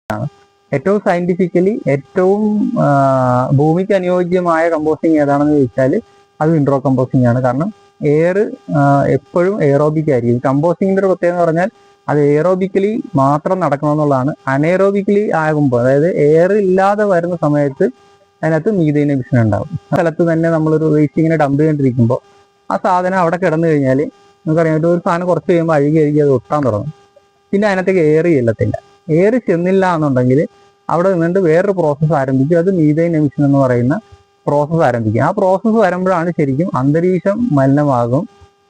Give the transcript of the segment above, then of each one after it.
ഏറ്റവും സയന്റിഫിക്കലി ഏറ്റവും ഭൂമിക്ക് അനുയോജ്യമായ കമ്പോസ്റ്റിംഗ് ഏതാണെന്ന് ചോദിച്ചാൽ അത് വിൻഡ്രോ കമ്പോസ്റ്റിംഗ് ആണ്. കാരണം എയർ എപ്പോഴും എയറോബിക് ആയിരിക്കും. കമ്പോസ്റ്റിങ്ങിന്റെ ഒരു പ്രത്യേകത എന്ന് പറഞ്ഞാൽ അത് എയറോബിക്കലി മാത്രം നടക്കണമെന്നുള്ളതാണ്. അനേറോബിക്കലി ആകുമ്പോൾ, അതായത് എയർ ഇല്ലാതെ വരുന്ന സമയത്ത് അതിനകത്ത് മീഥേൻ എമിഷൻ ഉണ്ടാകും. ആ സ്ഥലത്ത് തന്നെ നമ്മളൊരു വേസ്റ്റ് ഇങ്ങനെ ഡംപ് ചെയ്തിരിക്കുമ്പോൾ ആ സാധനം അവിടെ കിടന്നു കഴിഞ്ഞാൽ നമുക്കറിയാം, ഒരു സാധനം കുറച്ച് കഴിയുമ്പോൾ അഴുകി അത് ഒട്ടാൻ തുടങ്ങും. പിന്നെ അതിനകത്തേക്ക് എയർ ചെല്ലത്തില്ല. എയർ ചെന്നില്ല എന്നുണ്ടെങ്കിൽ അവിടെ നിന്നിട്ട് വേറൊരു പ്രോസസ്സ് ആരംഭിക്കും. അത് മീഥേൻ എമിഷൻ എന്ന് പറയുന്ന പ്രോസസ്സ് ആരംഭിക്കും. ആ പ്രോസസ്സ് വരുമ്പോഴാണ് ശരിക്കും അന്തരീക്ഷം മലിനമാകും.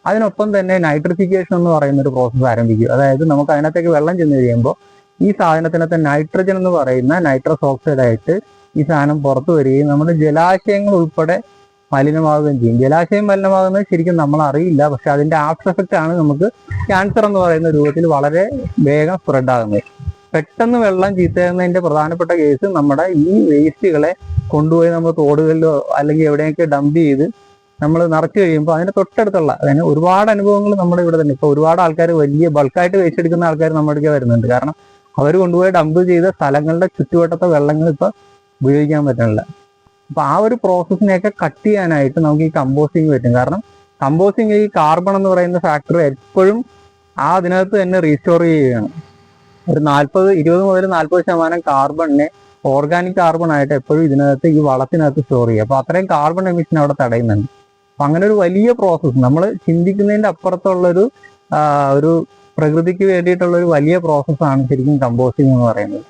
അതിനൊപ്പം തന്നെ നൈട്രിഫിക്കേഷൻ എന്ന് പറയുന്ന ഒരു പ്രോസസ്സ് ആരംഭിക്കും. അതായത് നമുക്ക് അതിനകത്തേക്ക് വെള്ളം ചെന്ന് കഴിയുമ്പോൾ ഈ സാധനത്തിനകത്ത് നൈട്രജൻ എന്ന് പറയുന്ന നൈട്രസ് ഓക്സൈഡ് ആയിട്ട് ഈ സാധനം പുറത്തു വരികയും നമ്മുടെ ജലാശയങ്ങൾ ഉൾപ്പെടെ മലിനമാവുകയും ചെയ്യും. ജലാശയം മലിനമാകുന്നത് ശരിക്കും നമ്മൾ അറിയില്ല, പക്ഷെ അതിന്റെ ആഫ്റ്റർ എഫക്റ്റ് ആണ് നമുക്ക് ക്യാൻസർ എന്ന് പറയുന്ന രൂപത്തിൽ വളരെ വേഗം സ്പ്രെഡ് ആകുന്നത്. പെട്ടെന്ന് വെള്ളം ചീത്തയാകുന്നതിന്റെ പ്രധാനപ്പെട്ട കേസ് നമ്മുടെ ഈ വേസ്റ്റുകളെ കൊണ്ടുപോയി നമ്മൾ തോടുകളിലോ അല്ലെങ്കിൽ എവിടെയൊക്കെ ഡംപ് ചെയ്ത് നമ്മൾ നിറച്ചു കഴിയുമ്പോൾ അതിന്റെ തൊട്ടടുത്തുള്ള, അതായത് ഒരുപാട് അനുഭവങ്ങൾ നമ്മുടെ ഇവിടെ തന്നെ. ഇപ്പൊ ഒരുപാട് ആൾക്കാർ വലിയ ബൾക്കായിട്ട് വേസ്റ്റ് എടുക്കുന്ന ആൾക്കാർ നമ്മുടെ അടുക്കെ വരുന്നുണ്ട്. കാരണം അവർ കൊണ്ടുപോയി ഡംപ് ചെയ്ത സ്ഥലങ്ങളുടെ ചുറ്റുവട്ടത്തെ വെള്ളങ്ങൾ ഇപ്പൊ ഉപയോഗിക്കാൻ പറ്റുന്നില്ല. അപ്പൊ ആ ഒരു പ്രോസസ്സിനെയൊക്കെ കട്ട് ചെയ്യാനായിട്ട് നമുക്ക് ഈ കമ്പോസ്റ്റിംഗ് പറ്റും. കാരണം കമ്പോസ്റ്റിംഗ് ഈ കാർബൺ എന്ന് പറയുന്ന ഫാക്ടർ എപ്പോഴും അതിനകത്ത് തന്നെ റീസ്റ്റോർ ചെയ്യുകയാണ്. ഒരു 20 മുതൽ 40% കാർബണിനെ ഓർഗാനിക് കാർബൺ ആയിട്ട് എപ്പോഴും ഇതിനകത്ത് ഈ വളത്തിനകത്ത് സ്റ്റോർ ചെയ്യുക. അപ്പൊ അത്രയും കാർബൺ എമിഷൻ അവിടെ തടയുന്നുണ്ട്. അപ്പൊ അങ്ങനെ ഒരു വലിയ പ്രോസസ്സ്, നമ്മൾ ചിന്തിക്കുന്നതിന്റെ അപ്പുറത്തുള്ളൊരു ഒരു പ്രകൃതിക്ക് വേണ്ടിയിട്ടുള്ള ഒരു വലിയ പ്രോസസ്സാണ് ശരിക്കും കമ്പോസ്റ്റിംഗ് എന്ന് പറയുന്നത്.